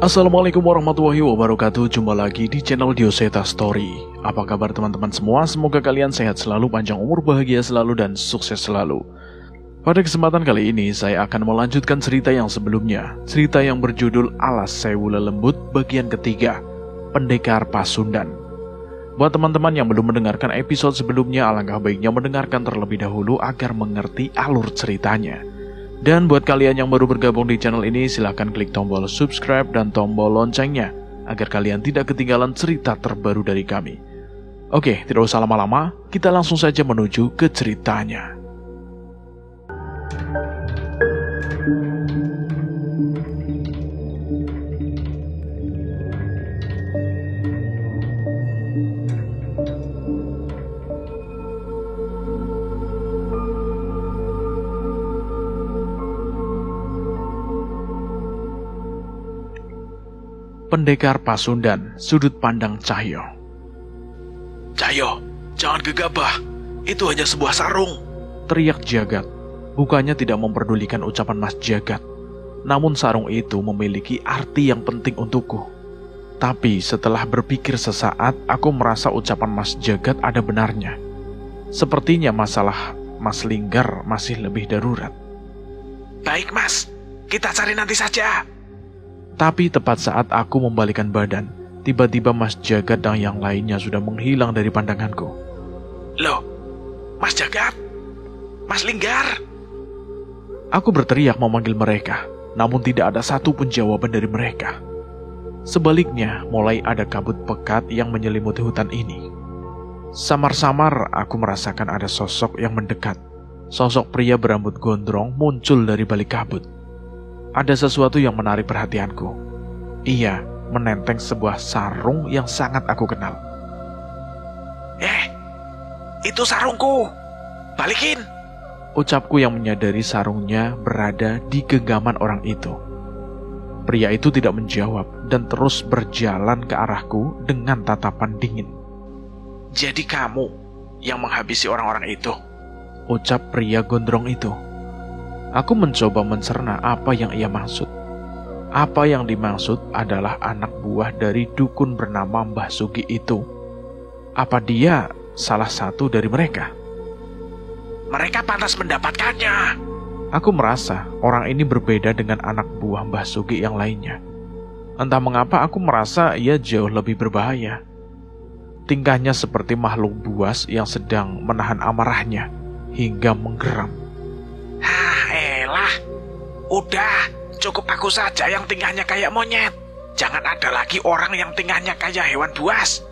Assalamualaikum warahmatullahi wabarakatuh. Jumpa lagi di channel Dioseta Story. Apa kabar teman-teman semua? Semoga kalian sehat selalu, panjang umur, bahagia selalu, dan sukses selalu. Pada kesempatan kali ini saya akan melanjutkan cerita yang sebelumnya. Cerita yang berjudul Alas Sewu Lelembut bagian ketiga, Pendekar Pasundan. Buat teman-teman yang belum mendengarkan episode sebelumnya, alangkah baiknya mendengarkan terlebih dahulu agar mengerti alur ceritanya. Dan buat kalian yang baru bergabung di channel ini, silahkan klik tombol subscribe dan tombol loncengnya agar kalian tidak ketinggalan cerita terbaru dari kami. Oke, tidak usah lama-lama, kita langsung saja menuju ke ceritanya. Pendekar Pasundan, sudut pandang Cahyo. Cahyo, jangan gegabah. Itu hanya sebuah sarung, Teriak Jagat. Bukannya tidak memperdulikan ucapan Mas Jagat. Namun sarung itu memiliki arti yang penting untukku. Tapi setelah berpikir sesaat, aku merasa ucapan Mas Jagat ada benarnya. Sepertinya masalah Mas Linggar masih lebih darurat. Baik mas, kita cari nanti saja. Tapi tepat saat aku membalikan badan, tiba-tiba Mas Jagat dan yang lainnya sudah menghilang dari pandanganku. Loh, Mas Jagat, Mas Linggar. Aku berteriak memanggil mereka, namun tidak ada satupun jawaban dari mereka. Sebaliknya, mulai ada kabut pekat yang menyelimuti hutan ini. Samar-samar aku merasakan ada sosok yang mendekat. Sosok pria berambut gondrong muncul dari balik kabut. Ada sesuatu yang menarik perhatianku. Ia menenteng sebuah sarung yang sangat aku kenal. Itu sarungku. Balikin. Ucapku yang menyadari sarungnya berada di genggaman orang itu. Pria itu tidak menjawab dan terus berjalan ke arahku dengan tatapan dingin. Jadi kamu yang menghabisi orang-orang itu? Ucap pria gondrong itu. Aku mencoba mencerna apa yang ia maksud. Apa yang dimaksud adalah anak buah dari dukun bernama Mbah Sugi itu. Apa dia salah satu dari mereka? Mereka pantas mendapatkannya. Aku merasa orang ini berbeda dengan anak buah Mbah Sugi yang lainnya. Entah mengapa aku merasa ia jauh lebih berbahaya. Tingkahnya seperti makhluk buas yang sedang menahan amarahnya hingga menggeram. Udah, cukup aku saja yang tingkahnya kayak monyet. Jangan ada lagi orang yang tingkahnya kayak hewan buas.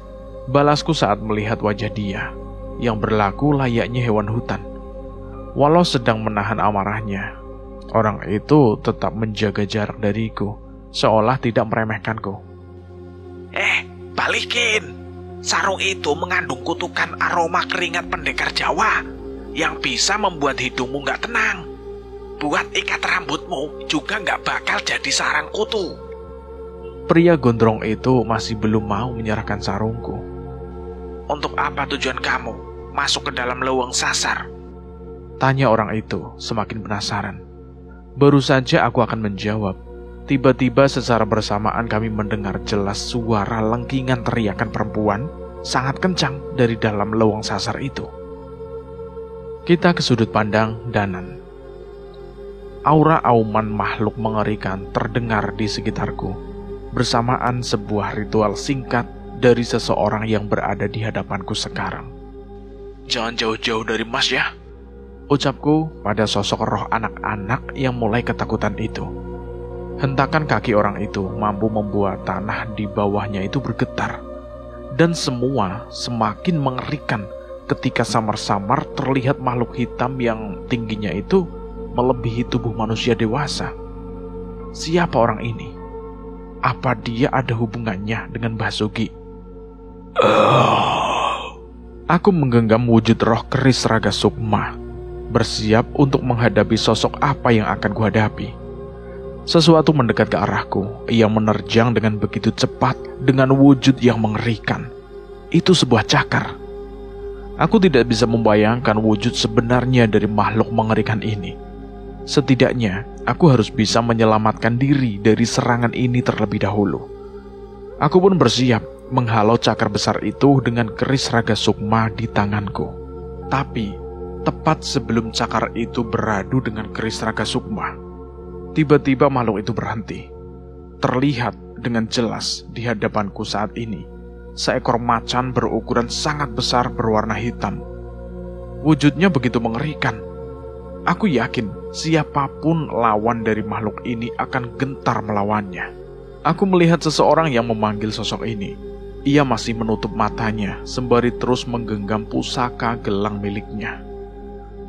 Balasku saat melihat wajah dia, yang berlaku layaknya hewan hutan. Walau sedang menahan amarahnya, orang itu tetap menjaga jarak dariku, seolah tidak meremehkanku. Balikin. Sarung itu mengandung kutukan aroma keringat pendekar Jawa yang bisa membuat hidungmu gak tenang. Buat ikat rambutmu juga gak bakal jadi sarang kutu. Pria gondrong itu masih belum mau menyerahkan sarungku. Untuk apa tujuan kamu masuk ke dalam leuweung sasar? Tanya orang itu semakin penasaran. Baru saja aku akan menjawab. Tiba-tiba secara bersamaan kami mendengar jelas suara lengkingan teriakan perempuan sangat kencang dari dalam leuweung sasar itu. Kita ke sudut pandang Danan. Aura auman makhluk mengerikan terdengar di sekitarku, bersamaan sebuah ritual singkat dari seseorang yang berada di hadapanku sekarang. Jangan jauh-jauh dari mas ya, ucapku pada sosok roh anak-anak yang mulai ketakutan itu. Hentakan kaki orang itu mampu membuat tanah di bawahnya itu bergetar, dan semua semakin mengerikan ketika samar-samar terlihat makhluk hitam yang tingginya itu melebihi tubuh manusia dewasa. Siapa orang ini? Apa dia ada hubungannya dengan Mbah Sugi? Aku menggenggam wujud roh keris Raga Sukma, bersiap untuk menghadapi sosok apa yang akan kuhadapi. Sesuatu mendekat ke arahku. Ia menerjang dengan begitu cepat dengan wujud yang mengerikan. Itu sebuah cakar. Aku tidak bisa membayangkan wujud sebenarnya dari makhluk mengerikan ini. Setidaknya, aku harus bisa menyelamatkan diri dari serangan ini terlebih dahulu. Aku pun bersiap menghalau cakar besar itu dengan keris Raga Sukma di tanganku. Tapi, tepat sebelum cakar itu beradu dengan keris Raga Sukma, tiba-tiba makhluk itu berhenti. Terlihat dengan jelas di hadapanku saat ini, seekor macan berukuran sangat besar berwarna hitam. Wujudnya begitu mengerikan. Aku yakin siapapun lawan dari makhluk ini akan gentar melawannya. Aku melihat seseorang yang memanggil sosok ini. Ia masih menutup matanya sembari terus menggenggam pusaka gelang miliknya.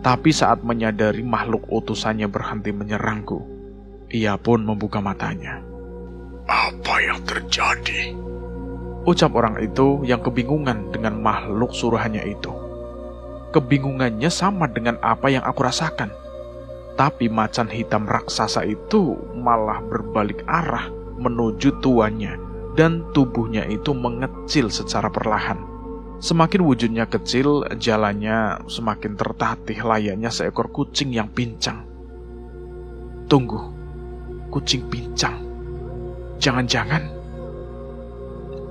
Tapi saat menyadari makhluk utusannya berhenti menyerangku, ia pun membuka matanya. Apa yang terjadi? Ucap orang itu yang kebingungan dengan makhluk suruhannya itu. Kebingungannya sama dengan apa yang aku rasakan. Tapi macan hitam raksasa itu malah berbalik arah menuju tuannya, dan tubuhnya itu mengecil secara perlahan. Semakin wujudnya kecil, jalannya semakin tertatih layaknya seekor kucing yang pincang. Tunggu, kucing pincang. Jangan-jangan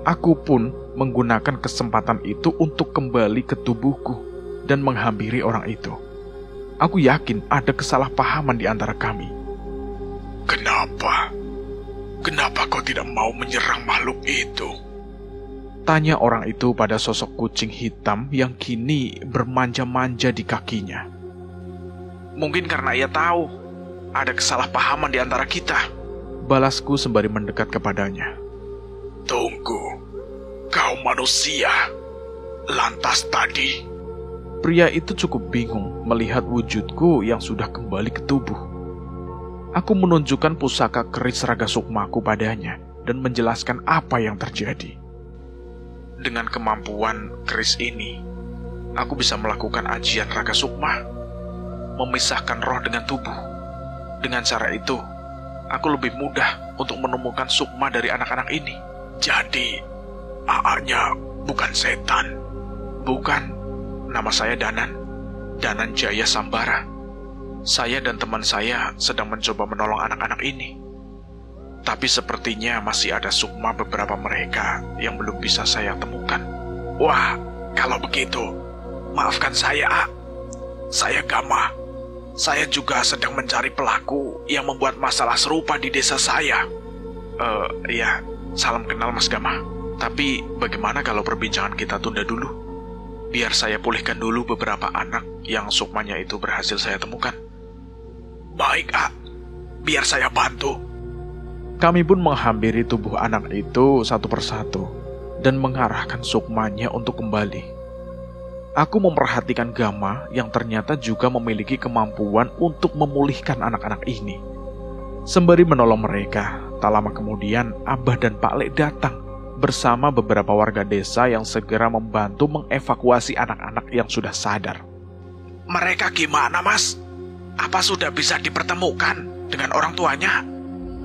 aku pun menggunakan kesempatan itu untuk kembali ke tubuhku dan menghampiri orang itu. Aku yakin ada kesalahpahaman di antara kami. Kenapa? Kenapa kau tidak mau menyerang makhluk itu? Tanya orang itu pada sosok kucing hitam yang kini bermanja-manja di kakinya. Mungkin karena ia tahu ada kesalahpahaman di antara kita. Balasku sembari mendekat kepadanya. Tunggu, kau manusia. Lantas tadi? Pria itu cukup bingung melihat wujudku yang sudah kembali ke tubuh. Aku menunjukkan pusaka keris Raga Sukmaku padanya dan menjelaskan apa yang terjadi. Dengan kemampuan keris ini, aku bisa melakukan ajian Raga Sukma, memisahkan roh dengan tubuh. Dengan cara itu, aku lebih mudah untuk menemukan Sukma dari anak-anak ini. Jadi, AA-nya bukan setan? Bukan, nama saya Danan, Danan Jaya Sambara. Saya dan teman saya sedang mencoba menolong anak-anak ini. Tapi sepertinya masih ada Sukma beberapa mereka yang belum bisa saya temukan. Wah, kalau begitu, maafkan saya, A. Saya Gama. Saya juga sedang mencari pelaku yang membuat masalah serupa di desa saya. Ya, salam kenal Mas Gama. Tapi bagaimana kalau perbincangan kita tunda dulu? Biar saya pulihkan dulu beberapa anak yang Sukmanya itu berhasil saya temukan. Baik, A. Biar saya bantu. Kami pun menghampiri tubuh anak itu satu persatu dan mengarahkan Sukmanya untuk kembali. Aku memperhatikan Gama yang ternyata juga memiliki kemampuan untuk memulihkan anak-anak ini. Sembari menolong mereka, tak lama kemudian Abah dan Pak Lek datang bersama beberapa warga desa yang segera membantu mengevakuasi anak-anak yang sudah sadar. Mereka gimana, Mas? Apa sudah bisa dipertemukan dengan orang tuanya?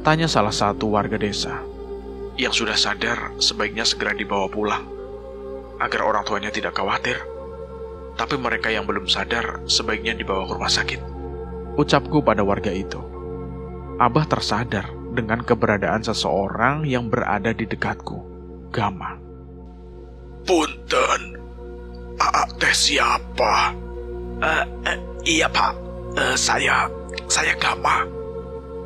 Tanya salah satu warga desa. Yang sudah sadar sebaiknya segera dibawa pulang, agar orang tuanya tidak khawatir. Tapi mereka yang belum sadar sebaiknya dibawa ke rumah sakit. Ucapku pada warga itu. Abah tersadar dengan keberadaan seseorang yang berada di dekatku, Gama. Punten, AA teh siapa? Iya Pak, saya Gama.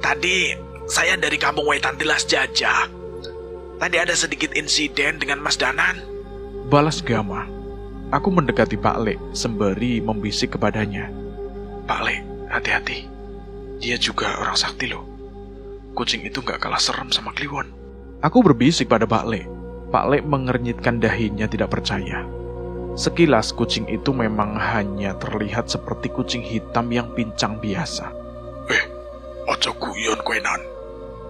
Tadi saya dari kampung Wetan Tilas Jajah. Tadi ada sedikit insiden dengan Mas Danan. Balas Gama. Aku mendekati Pak Lek sembari membisik kepadanya. Pak Lek, hati-hati. Dia juga orang sakti loh. Kucing itu gak kalah serem sama Kliwon. Aku berbisik pada Pak Lek. Pak Lek mengernyitkan dahinya tidak percaya. Sekilas kucing itu memang hanya terlihat seperti kucing hitam yang pincang biasa. Ojo guyon koenan.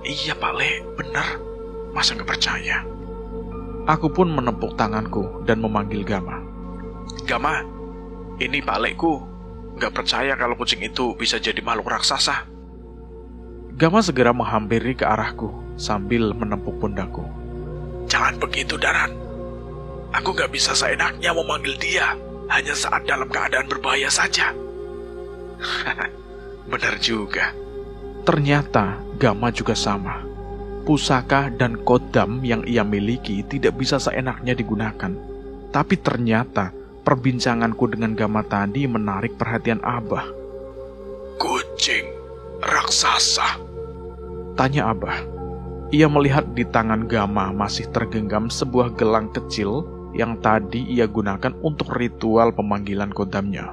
Iya Pak Lek, benar. Masa gak percaya? Aku pun menepuk tanganku dan memanggil Gama. Gama, ini Pak Lekku. Gak percaya kalau kucing itu bisa jadi makhluk raksasa. Gama segera menghampiri ke arahku sambil menepuk pundakku. Jangan begitu, Danan. Aku gak bisa seenaknya memanggil dia hanya saat dalam keadaan berbahaya saja. Benar juga. Ternyata Gama juga sama. Pusaka dan kodam yang ia miliki tidak bisa seenaknya digunakan. Tapi ternyata perbincanganku dengan Gama tadi menarik perhatian Abah. Kucing raksasa? Tanya Abah. Ia melihat di tangan Gama masih tergenggam sebuah gelang kecil yang tadi ia gunakan untuk ritual pemanggilan kodamnya.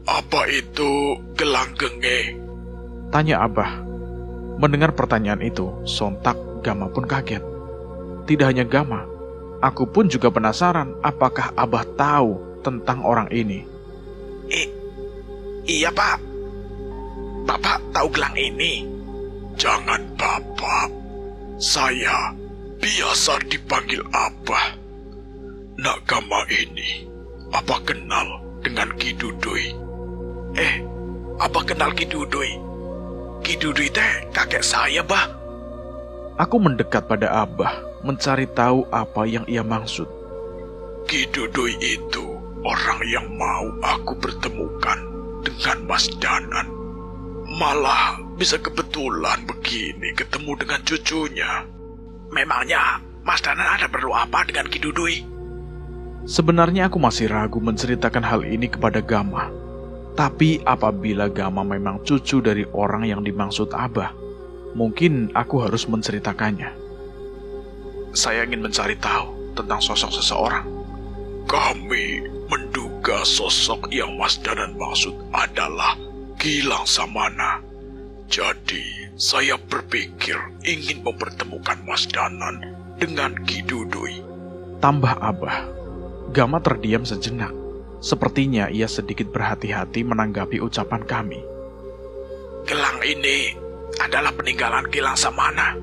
Apa itu gelang genge? Tanya Abah. Mendengar pertanyaan itu, sontak Gama pun kaget. Tidak hanya Gama, aku pun juga penasaran apakah Abah tahu tentang orang ini. Iya, Pak. Bapak tahu gelang ini? Jangan Bapak. Saya biasa dipanggil Abah. Nak Gama ini, apa kenal dengan Ki Dudui? Apa kenal Ki Dudui? Ki Dudui teh kakek saya, Bah. Aku mendekat pada Abah, mencari tahu apa yang ia maksud. Ki Dudui itu orang yang mau aku pertemukan dengan Mas Danan. Malah bisa kebetulan begini ketemu dengan cucunya. Memangnya Mas Danan ada perlu apa dengan Ki Dudui? Sebenarnya aku masih ragu menceritakan hal ini kepada Gama. Tapi apabila Gama memang cucu dari orang yang dimaksud Abah, mungkin aku harus menceritakannya. Saya ingin mencari tahu tentang sosok seseorang. Kami menduga sosok yang Mas Danan maksud adalah Gilang Samana. Jadi saya berpikir ingin mempertemukan Mas Danan dengan Ki Dudui. Tambah Abah. Gama terdiam sejenak. Sepertinya ia sedikit berhati-hati menanggapi ucapan kami. Gelang ini adalah peninggalan Gilang Samana.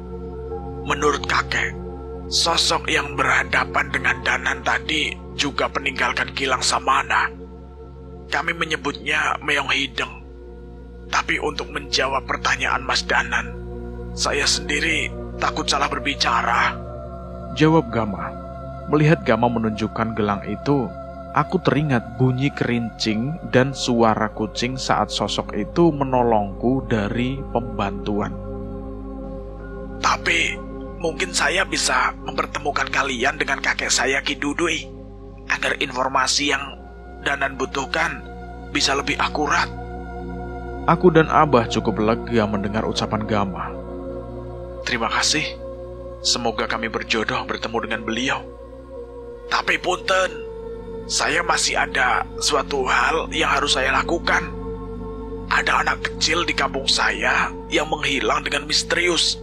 Menurut kakek, sosok yang berhadapan dengan Danan tadi juga peninggalkan Gilang Samana. Kami menyebutnya Meong Hideng. Tapi untuk menjawab pertanyaan Mas Danan, saya sendiri takut salah berbicara. Jawab Gama. Melihat Gama menunjukkan gelang itu, aku teringat bunyi kerincing dan suara kucing saat sosok itu menolongku dari pembantuan. Tapi mungkin saya bisa mempertemukan kalian dengan kakek saya Ki Dudui, agar informasi yang Danan butuhkan bisa lebih akurat. Aku dan Abah cukup lega mendengar ucapan Gama. Terima kasih. Semoga kami berjodoh bertemu dengan beliau. Tapi punten, saya masih ada suatu hal yang harus saya lakukan. Ada anak kecil di kampung saya yang menghilang dengan misterius.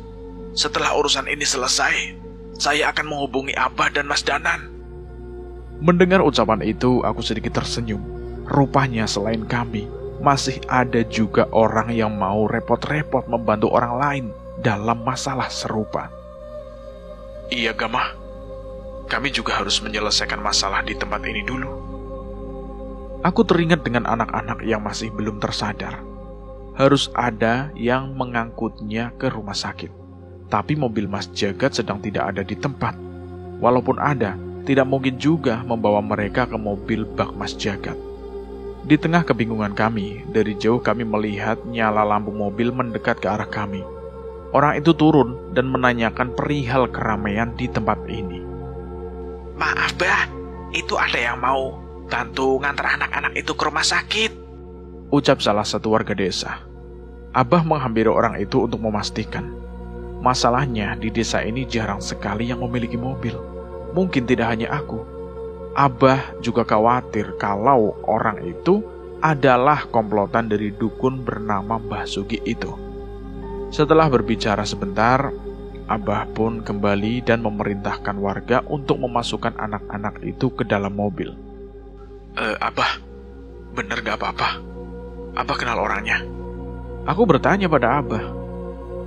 Setelah urusan ini selesai, saya akan menghubungi Abah dan Mas Danan. Mendengar ucapan itu, aku sedikit tersenyum. Rupanya selain kami, masih ada juga orang yang mau repot-repot membantu orang lain dalam masalah serupa. Iya, Gama. Kami juga harus menyelesaikan masalah di tempat ini dulu. Aku teringat dengan anak-anak yang masih belum tersadar. Harus ada yang mengangkutnya ke rumah sakit. Tapi mobil Mas Jagat sedang tidak ada di tempat. Walaupun ada, tidak mungkin juga membawa mereka ke mobil bak Mas Jagat. Di tengah kebingungan kami, dari jauh kami melihat nyala lampu mobil mendekat ke arah kami. Orang itu turun dan menanyakan perihal keramaian di tempat ini. Maaf, Bah, itu ada yang mau bantu ngantar anak-anak itu ke rumah sakit, ucap salah satu warga desa. Abah menghampiri orang itu untuk memastikan. Masalahnya di desa ini jarang sekali yang memiliki mobil. Mungkin tidak hanya aku. Abah juga khawatir kalau orang itu adalah komplotan dari dukun bernama Mbah Sugi itu. Setelah berbicara sebentar, Abah pun kembali dan memerintahkan warga untuk memasukkan anak-anak itu ke dalam mobil. Abah, bener gak apa-apa? Abah kenal orangnya? Aku bertanya pada Abah.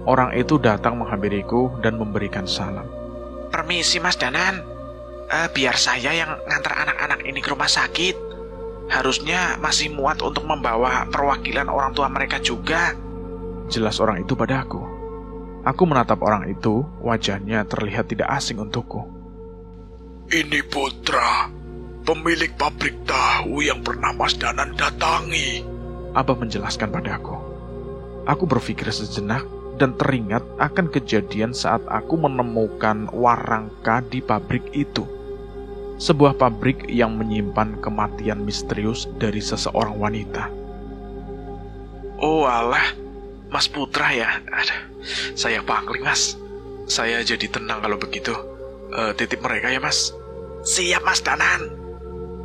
Orang itu datang menghampiriku dan memberikan salam. Permisi Mas Danan, biar saya yang ngantar anak-anak ini ke rumah sakit. Harusnya masih muat untuk membawa perwakilan orang tua mereka juga. Jelas orang itu padaku. Aku menatap orang itu, wajahnya terlihat tidak asing untukku. Ini Putra, pemilik pabrik tahu yang pernah Mas Danan datangi. Abah menjelaskan padaku. Aku berpikir sejenak dan teringat akan kejadian saat aku menemukan warangka di pabrik itu. Sebuah pabrik yang menyimpan kematian misterius dari seseorang wanita. Oh alah, Mas Putra ya. Aduh, saya pangling Mas. Saya jadi tenang kalau begitu. Titip mereka ya Mas. Siap Mas Danan.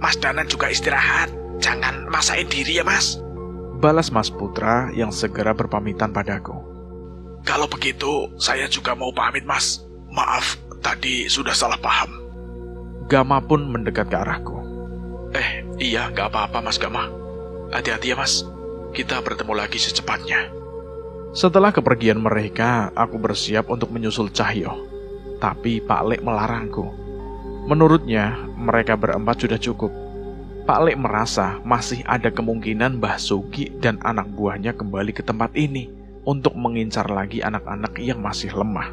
Mas Danan juga istirahat. Jangan masain diri ya Mas. Balas Mas Putra yang segera berpamitan padaku. Kalau begitu, saya juga mau pamit Mas. Maaf, tadi sudah salah paham. Gama pun mendekat ke arahku. Iya, gak apa-apa Mas Gama. Hati-hati ya Mas. Kita bertemu lagi secepatnya. Setelah kepergian mereka, aku bersiap untuk menyusul Cahyo. Tapi Pak Lek melarangku. Menurutnya, mereka berempat sudah cukup. Pak Lek merasa masih ada kemungkinan Mbah Sugi dan anak buahnya kembali ke tempat ini untuk mengincar lagi anak-anak yang masih lemah.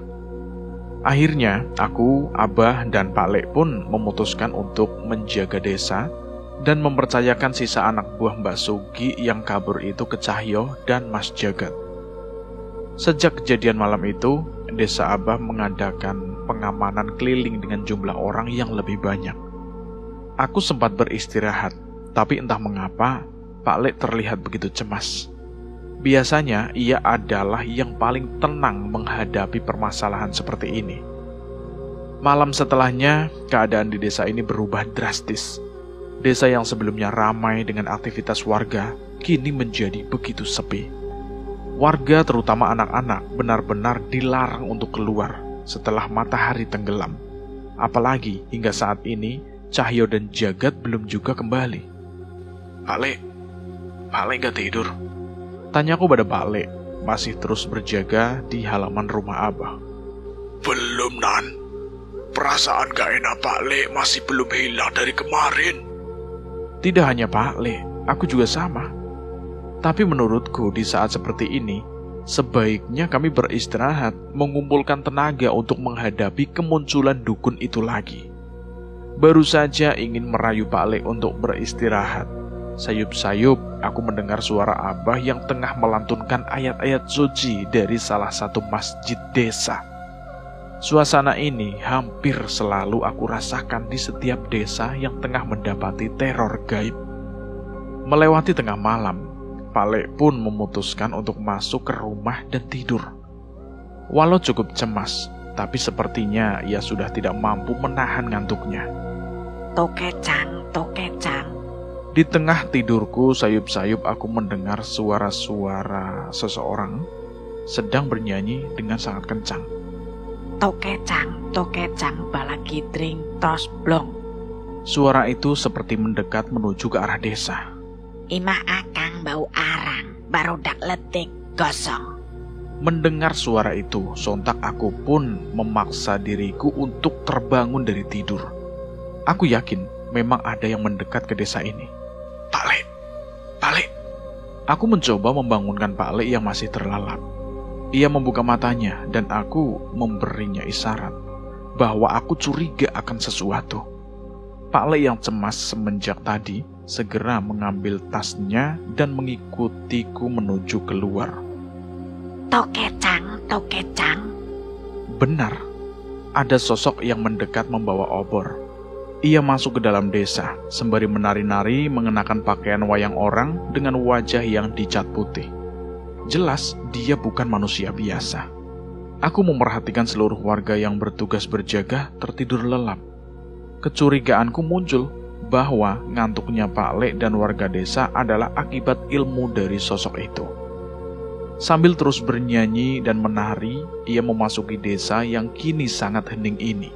Akhirnya, aku, Abah, dan Pak Lek pun memutuskan untuk menjaga desa dan mempercayakan sisa anak buah Mbak Sugi yang kabur itu ke Cahyo dan Mas Jagat. Sejak kejadian malam itu, desa Abah mengadakan pengamanan keliling dengan jumlah orang yang lebih banyak. Aku sempat beristirahat, tapi entah mengapa Pak Lek terlihat begitu cemas. Biasanya ia adalah yang paling tenang menghadapi permasalahan seperti ini. Malam setelahnya, keadaan di desa ini berubah drastis. Desa yang sebelumnya ramai dengan aktivitas warga, kini menjadi begitu sepi. Warga, terutama anak-anak, benar-benar dilarang untuk keluar setelah matahari tenggelam. Apalagi hingga saat ini, Cahyo dan Jagat belum juga kembali. Pak Lek gak tidur? Tanyaku pada Pak Lek, masih terus berjaga di halaman rumah Abah. Belum, Nan. Perasaan gak enak Pak Lek masih belum hilang dari kemarin. Tidak hanya Pak Lek, aku juga sama. Tapi menurutku di saat seperti ini, sebaiknya kami beristirahat, mengumpulkan tenaga untuk menghadapi kemunculan dukun itu lagi. Baru saja ingin merayu Pak Lek untuk beristirahat. Sayup-sayup, aku mendengar suara Abah yang tengah melantunkan ayat-ayat suci dari salah satu masjid desa. Suasana ini hampir selalu aku rasakan di setiap desa yang tengah mendapati teror gaib. Melewati tengah malam, Pak Lek pun memutuskan untuk masuk ke rumah dan tidur. Walau cukup cemas, tapi sepertinya ia sudah tidak mampu menahan ngantuknya. Tokecang. Di tengah tidurku, sayup-sayup aku mendengar suara-suara seseorang sedang bernyanyi dengan sangat kencang. Tokecang, balagidring, tos blong. Suara itu seperti mendekat menuju ke arah desa. Imah akang bau arang, barudak letik, gosong. Mendengar suara itu, sontak aku pun memaksa diriku untuk terbangun dari tidur. Aku yakin memang ada yang mendekat ke desa ini. Pak Lek. Aku mencoba membangunkan Pak Lek yang masih terlelap. Ia membuka matanya dan aku memberinya isyarat bahwa aku curiga akan sesuatu. Pak Lek yang cemas semenjak tadi segera mengambil tasnya dan mengikutiku menuju keluar. Tokecang. Benar, ada sosok yang mendekat membawa obor. Ia masuk ke dalam desa, sembari menari-nari mengenakan pakaian wayang orang dengan wajah yang dicat putih. Jelas, dia bukan manusia biasa. Aku memperhatikan seluruh warga yang bertugas berjaga tertidur lelap. Kecurigaanku muncul bahwa ngantuknya Pak Lek dan warga desa adalah akibat ilmu dari sosok itu. Sambil terus bernyanyi dan menari, ia memasuki desa yang kini sangat hening ini.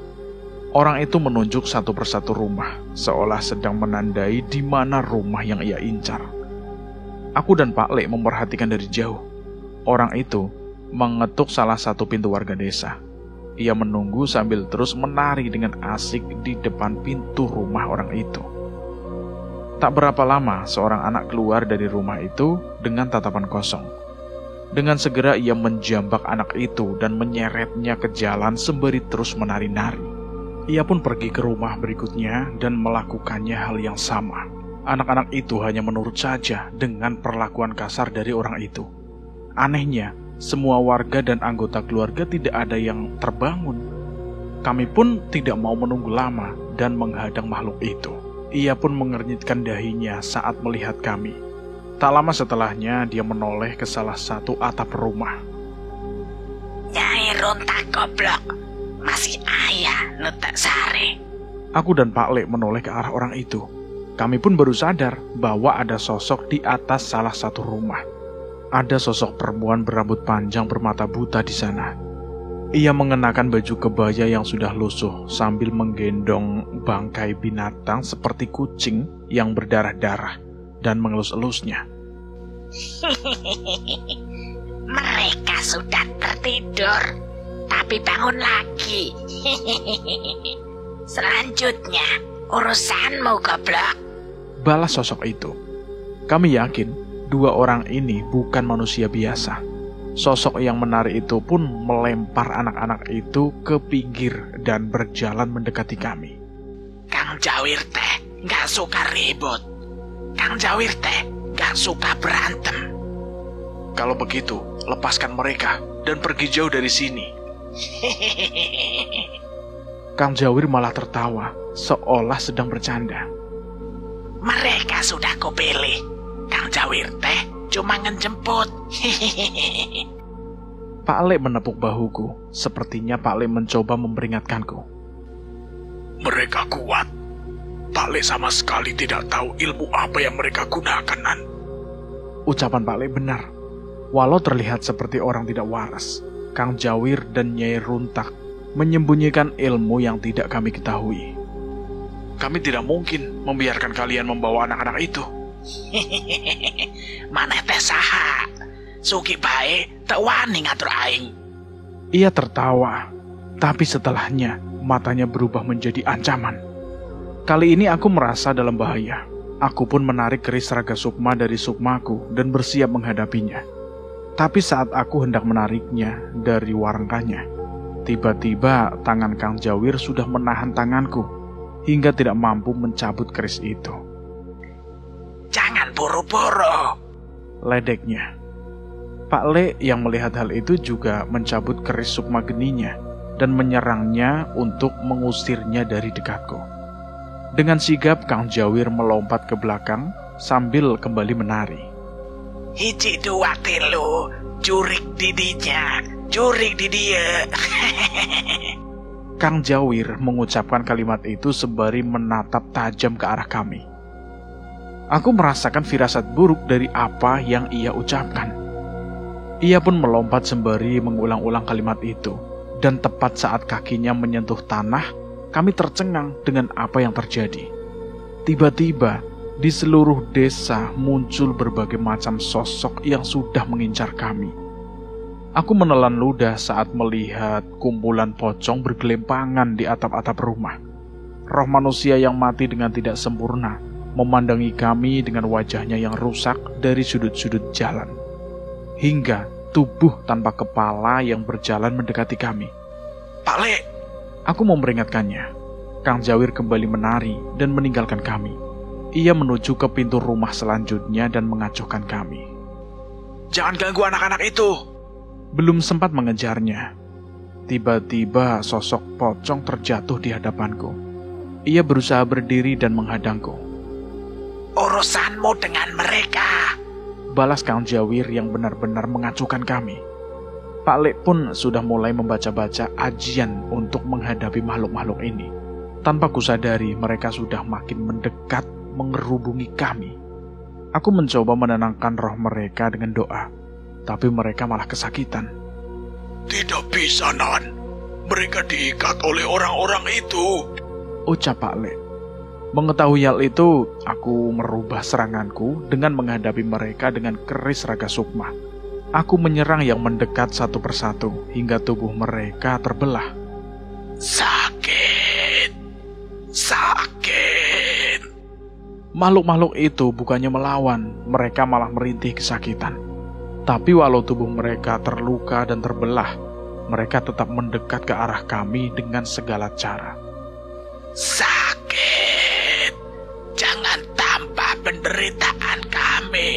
Orang itu menunjuk satu persatu rumah, seolah sedang menandai di mana rumah yang ia incar. Aku dan Pak Lek memperhatikan dari jauh. Orang itu mengetuk salah satu pintu warga desa. Ia menunggu sambil terus menari dengan asik di depan pintu rumah orang itu. Tak berapa lama, seorang anak keluar dari rumah itu dengan tatapan kosong. Dengan segera ia menjambak anak itu dan menyeretnya ke jalan sembari terus menari-nari. Ia pun pergi ke rumah berikutnya dan melakukannya hal yang sama. Anak-anak itu hanya menurut saja dengan perlakuan kasar dari orang itu. Anehnya, semua warga dan anggota keluarga tidak ada yang terbangun. Kami pun tidak mau menunggu lama dan menghadang makhluk itu. Ia pun mengernyitkan dahinya saat melihat kami. Tak lama setelahnya, dia menoleh ke salah satu atap rumah. Nyai Runtak goblok, masih ayah nutak sare. Aku dan Pak Le menoleh ke arah orang itu. Kami pun baru sadar bahwa ada sosok di atas salah satu rumah. Ada sosok perempuan berambut panjang bermata buta di sana. Ia mengenakan baju kebaya yang sudah lusuh sambil menggendong bangkai binatang seperti kucing yang berdarah-darah dan mengelus-elusnya. Mereka sudah tertidur, tapi bangun lagi. Selanjutnya, urusanmu goblok. Balas sosok itu. Kami yakin dua orang ini bukan manusia biasa. Sosok yang menari itu pun melempar anak-anak itu ke pinggir dan berjalan mendekati kami. Kang Jawir teh gak suka ribut. Kang Jawir teh gak suka berantem. Kalau begitu, lepaskan mereka dan pergi jauh dari sini. Kang Jawir malah tertawa, seolah sedang bercanda. Mereka sudah kupilih. Kang Jawir teh cuma ngejemput. Pak Le menepuk bahuku. Sepertinya Pak Le mencoba memperingatkanku. Mereka kuat. Pak Le sama sekali tidak tahu ilmu apa yang mereka gunakan, Nan. Ucapan Pak Le benar. Walau terlihat seperti orang tidak waras, Kang Jawir dan Nyai Runtak menyembunyikan ilmu yang tidak kami ketahui. Kami tidak mungkin membiarkan kalian membawa anak-anak itu. Maneh teh saha? Sugi bae teu wani ngatur aing. Ia tertawa, tapi setelahnya matanya berubah menjadi ancaman. Kali ini aku merasa dalam bahaya. Aku pun menarik keris Raga Sukma dari sukmaku dan bersiap menghadapinya. Tapi saat aku hendak menariknya dari warangkanya, tiba-tiba tangan Kang Jawir sudah menahan tanganku hingga tidak mampu mencabut keris itu. Jangan buru-buru, ledeknya. Pak Le yang melihat hal itu juga mencabut keris sukma geninya dan menyerangnya untuk mengusirnya dari dekatku. Dengan sigap Kang Jawir melompat ke belakang sambil kembali menari. Hiji dua tilu, jurik didinya, jurik di dia. Kang Jawir mengucapkan kalimat itu sembari menatap tajam ke arah kami. Aku merasakan firasat buruk dari apa yang ia ucapkan. Ia pun melompat sembari mengulang-ulang kalimat itu. Dan tepat saat kakinya menyentuh tanah, kami tercengang dengan apa yang terjadi. Tiba-tiba, di seluruh desa muncul berbagai macam sosok yang sudah mengincar kami. Aku menelan ludah saat melihat kumpulan pocong bergelimpangan di atap-atap rumah. Roh manusia yang mati dengan tidak sempurna memandangi kami dengan wajahnya yang rusak dari sudut-sudut jalan. Hingga tubuh tanpa kepala yang berjalan mendekati kami. Pak Le, aku memperingatkannya. Kang Jawir kembali menari dan meninggalkan kami. Ia menuju ke pintu rumah selanjutnya dan mengacuhkan kami. Jangan ganggu anak-anak itu. Belum sempat mengejarnya, tiba-tiba sosok pocong terjatuh di hadapanku. Ia berusaha berdiri dan menghadangku. Urusanmu dengan mereka, balas Kang Jawir yang benar-benar mengacuhkan kami. Pak Le pun sudah mulai membaca-baca ajian untuk menghadapi makhluk-makhluk ini. Tanpa kusadari mereka sudah makin mendekat mengerubungi kami. Aku mencoba menenangkan roh mereka dengan doa, tapi mereka malah kesakitan. Tidak bisa, Nan. Mereka diikat oleh orang-orang itu, ucap Pak Le. Mengetahui hal itu, aku merubah seranganku dengan menghadapi mereka dengan keris Raga Sukma. Aku menyerang yang mendekat satu persatu hingga tubuh mereka terbelah. Sakit. Makhluk-makhluk itu bukannya melawan, mereka malah merintih kesakitan. Tapi walau tubuh mereka terluka dan terbelah, mereka tetap mendekat ke arah kami dengan segala cara. Sakit. Jangan Jangan tambah penderitaan kami.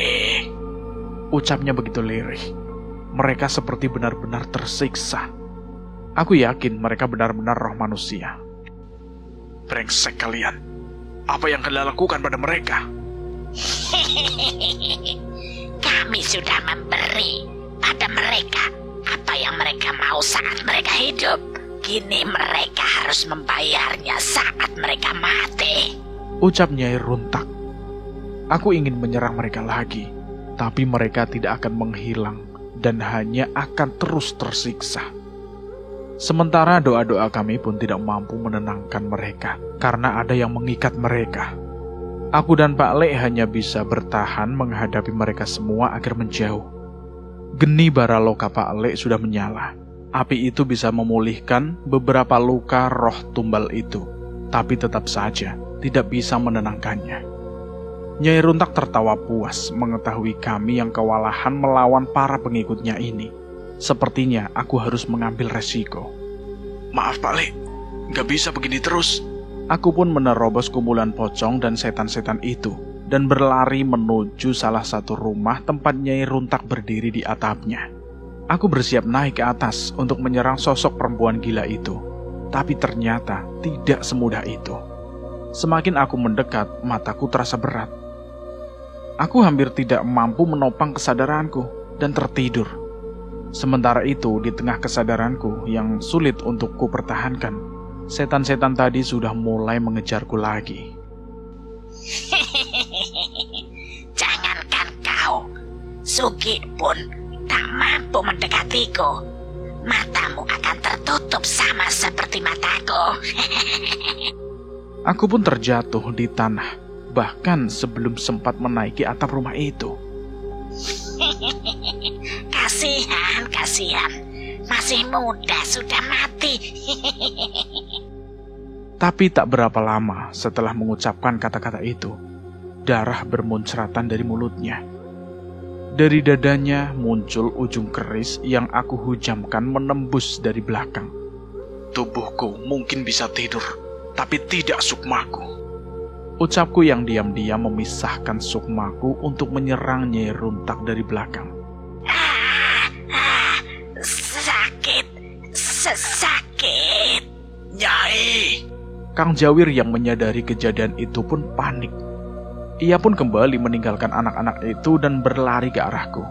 Ucapnya begitu lirih. Mereka seperti benar-benar tersiksa. Aku yakin mereka benar-benar roh manusia. Brengsek kalian. Apa yang kalian lakukan pada mereka? Kami sudah memberi pada mereka apa yang mereka mau saat mereka hidup. Kini mereka harus membayarnya saat mereka mati. Ucap Nyai Runtak. Aku ingin menyerang mereka lagi, tapi mereka tidak akan menghilang dan hanya akan terus tersiksa. Sementara doa-doa kami pun tidak mampu menenangkan mereka, karena ada yang mengikat mereka. Aku dan Pak Lek hanya bisa bertahan menghadapi mereka semua agar menjauh. Geni bara loka Pak Lek sudah menyala. Api itu bisa memulihkan beberapa luka roh tumbal itu, tapi tetap saja tidak bisa menenangkannya. Nyai Runtak tertawa puas mengetahui kami yang kewalahan melawan para pengikutnya ini. Sepertinya aku harus mengambil resiko. Maaf Pak Lek, nggak bisa begini terus. Aku pun menerobos kumpulan pocong dan setan-setan itu dan berlari menuju salah satu rumah tempat Nyai Runtak berdiri di atapnya. Aku bersiap naik ke atas untuk menyerang sosok perempuan gila itu, tapi ternyata tidak semudah itu. Semakin aku mendekat, mataku terasa berat. Aku hampir tidak mampu menopang kesadaranku dan tertidur. Sementara itu, di tengah kesadaranku yang sulit untuk ku pertahankan, setan-setan tadi sudah mulai mengejarku lagi. Jangankan kau, Sugi pun tak mampu mendekatiku. Matamu akan tertutup sama seperti mataku. Aku pun terjatuh di tanah, bahkan sebelum sempat menaiki atap rumah itu. Kasihan. Masih muda sudah mati. Tapi tak berapa lama setelah mengucapkan kata-kata itu, darah bermuncratan dari mulutnya. Dari dadanya muncul ujung keris yang aku hujamkan menembus dari belakang. Tubuhku mungkin bisa tidur, tapi tidak sukmaku. Ucapku yang diam-diam memisahkan sukmaku untuk menyerang Nyai Runtak dari belakang. Sakit. Nyai. Kang Jawir yang menyadari kejadian itu pun panik. Ia pun kembali meninggalkan anak-anak itu dan berlari ke arahku.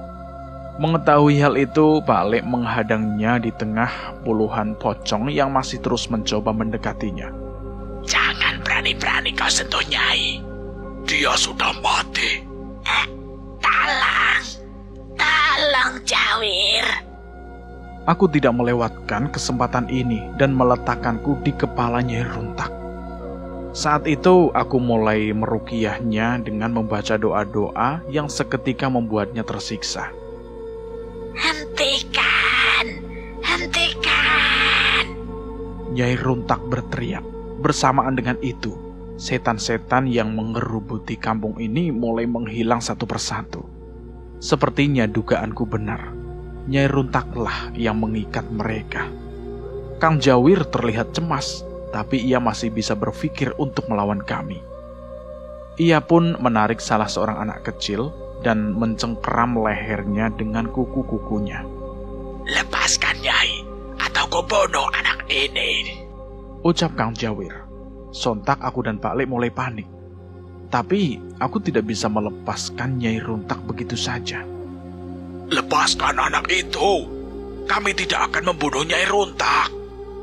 Mengetahui hal itu, Pak Lek menghadangnya di tengah puluhan pocong yang masih terus mencoba mendekatinya. Jangan berani-berani kau sentuh Nyai. Dia sudah mati. Tolong Jawir. Aku tidak melewatkan kesempatan ini dan meletakkanku di kepala Nyai Runtak. Saat itu aku mulai meruqyahnya dengan membaca doa-doa yang seketika membuatnya tersiksa. Hentikan. Nyai Runtak berteriak. Bersamaan dengan itu, setan-setan yang mengerubuti kampung ini mulai menghilang satu persatu. Sepertinya dugaanku benar. Nyai Runtaklah yang mengikat mereka. Kang Jawir terlihat cemas, tapi ia masih bisa berpikir untuk melawan kami. Ia pun menarik salah seorang anak kecil dan mencengkeram lehernya dengan kuku-kukunya. Lepaskan Nyai, atau kau bunuh anak ini. Ucap Kang Jawir. Sontak aku dan Pak Lek mulai panik. Tapi aku tidak bisa melepaskan Nyai Runtak begitu saja. Lepaskan anak itu. Kami tidak akan membunuh Nyai Runtak.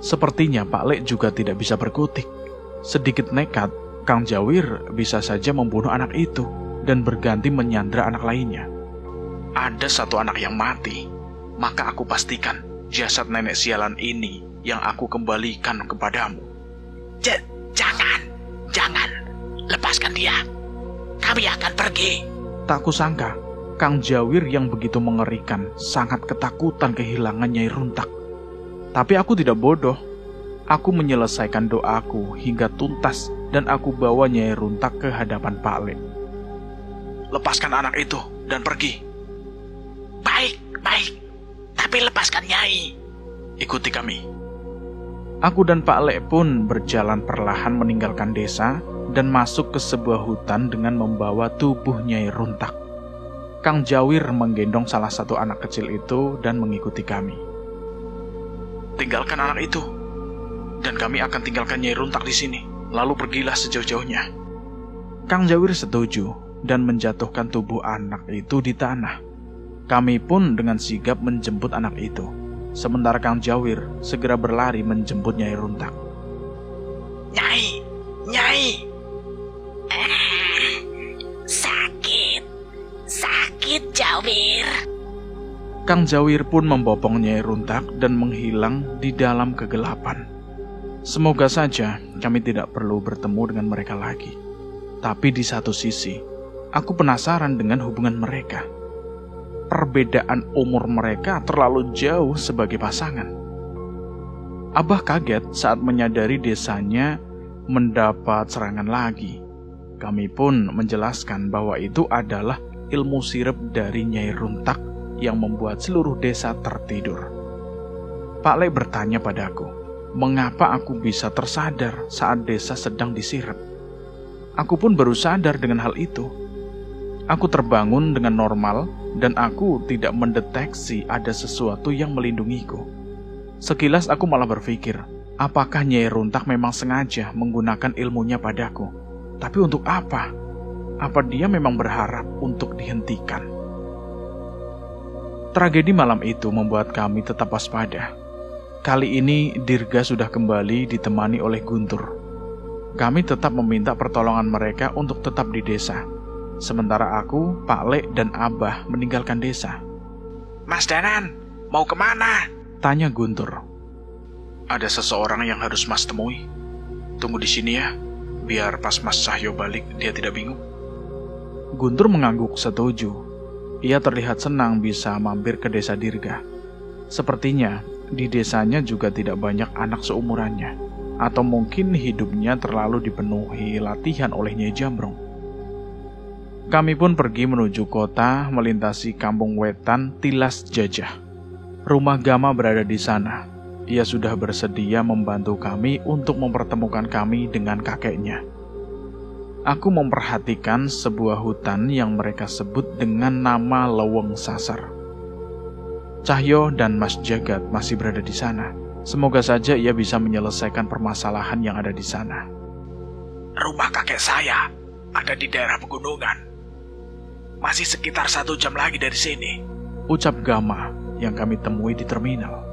Sepertinya Pak Lek juga tidak bisa berkutik. Sedikit nekat, Kang Jawir bisa saja membunuh anak itu dan berganti menyandra anak lainnya. Ada satu anak yang mati, maka aku pastikan jasad nenek sialan ini yang aku kembalikan kepadamu. Jangan. Lepaskan dia. Kami akan pergi. Tak kusangka, Kang Jawir yang begitu mengerikan sangat ketakutan kehilangan Nyai Runtak. Tapi aku tidak bodoh. Aku menyelesaikan doaku hingga tuntas dan aku bawa Nyai Runtak ke hadapan Pak Lek. Lepaskan anak itu dan pergi. Baik. Tapi lepaskan Nyai. Ikuti kami. Aku dan Pak Lek pun berjalan perlahan meninggalkan desa dan masuk ke sebuah hutan dengan membawa tubuh Nyai Runtak. Kang Jawir menggendong salah satu anak kecil itu dan mengikuti kami. Tinggalkan anak itu, dan kami akan tinggalkan Nyai Runtak di sini. Lalu pergilah sejauh-jauhnya. Kang Jawir setuju dan menjatuhkan tubuh anak itu di tanah. Kami pun dengan sigap menjemput anak itu. Sementara Kang Jawir segera berlari menjemput Nyai Runtak. Nyai, Nyai. Sakit Jawir. Kang Jawir pun membopong Nyai Runtak dan menghilang di dalam kegelapan. Semoga saja kami tidak perlu bertemu dengan mereka lagi. Tapi di satu sisi, aku penasaran dengan hubungan mereka. Perbedaan umur mereka terlalu jauh sebagai pasangan. Abah kaget saat menyadari desanya mendapat serangan lagi. Kami pun menjelaskan bahwa itu adalah ilmu sirep dari Nyai Runtak yang membuat seluruh desa tertidur. Pak Le bertanya padaku, mengapa aku bisa tersadar saat desa sedang disirep? Aku pun baru sadar dengan hal itu. Aku terbangun dengan normal dan aku tidak mendeteksi ada sesuatu yang melindungiku. Sekilas aku malah berpikir, apakah Nyai Runtak memang sengaja menggunakan ilmunya padaku? Tapi untuk apa? Apa dia memang berharap untuk dihentikan? Tragedi malam itu membuat kami tetap waspada. Kali ini Dirga sudah kembali ditemani oleh Guntur. Kami tetap meminta pertolongan mereka untuk tetap di desa. Sementara aku, Pak Le, dan Abah meninggalkan desa. Mas Danan, mau kemana? Tanya Guntur. Ada seseorang yang harus Mas temui. Tunggu di sini ya, biar pas Mas Cahyo balik dia tidak bingung. Guntur mengangguk setuju. Ia terlihat senang bisa mampir ke desa Dirga. Sepertinya di desanya juga tidak banyak anak seumurannya, atau mungkin hidupnya terlalu dipenuhi latihan oleh Nyai Jambrong. Kami pun pergi menuju kota melintasi kampung wetan Tilas Jajah. Rumah Gama berada di sana. Ia sudah bersedia membantu kami untuk mempertemukan kami dengan kakeknya. Aku memperhatikan sebuah hutan yang mereka sebut dengan nama Leweng Sasar. Cahyo dan Mas Jagat masih berada di sana. Semoga saja ia bisa menyelesaikan permasalahan yang ada di sana. Rumah kakek saya ada di daerah pegunungan. Masih sekitar 1 jam lagi dari sini, ucap Gama yang kami temui di terminal.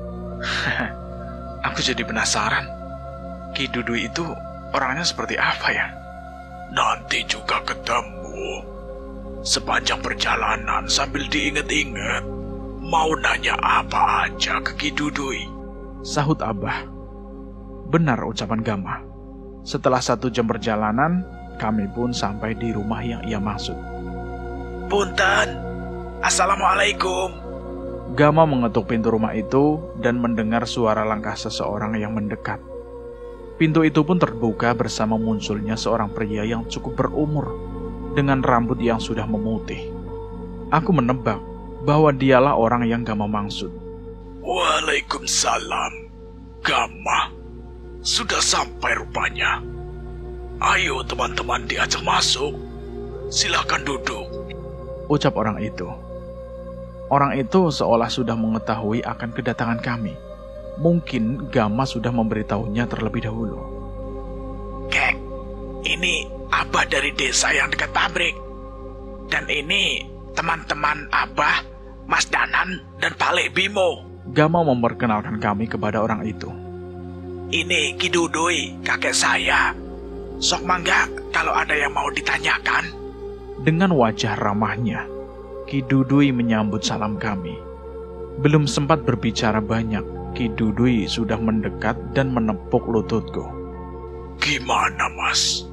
Aku jadi penasaran, Ki Dudui itu orangnya seperti apa ya? Nanti juga ketemu. Sepanjang perjalanan sambil diingat-ingat, mau nanya apa aja ke Ki Dudui, sahut Abah. Benar ucapan Gama. Setelah 1 jam perjalanan, kami pun sampai di rumah yang ia maksud. Punten, Assalamualaikum. Gama mengetuk pintu rumah itu dan mendengar suara langkah seseorang yang mendekat. Pintu itu pun terbuka bersama munculnya seorang pria yang cukup berumur dengan rambut yang sudah memutih. Aku menebak bahwa dialah orang yang Gama maksud. Waalaikumsalam, Gama. Sudah sampai rupanya. Ayo teman-teman diajak masuk. Silakan duduk, ucap orang itu. Orang itu seolah sudah mengetahui akan kedatangan kami. Mungkin Gama sudah memberitahunya terlebih dahulu. Kek, ini Abah dari desa yang dekat pabrik. Dan ini teman-teman Abah, Mas Danan, dan Pak Le Bimo. Gama memperkenalkan kami kepada orang itu. Ini Ki Dudui, kakek saya. Sok mangga kalau ada yang mau ditanyakan. Dengan wajah ramahnya, Ki Dudui menyambut salam kami. Belum sempat berbicara banyak, Ki Dudui sudah mendekat dan menepuk lututku. Gimana, Mas?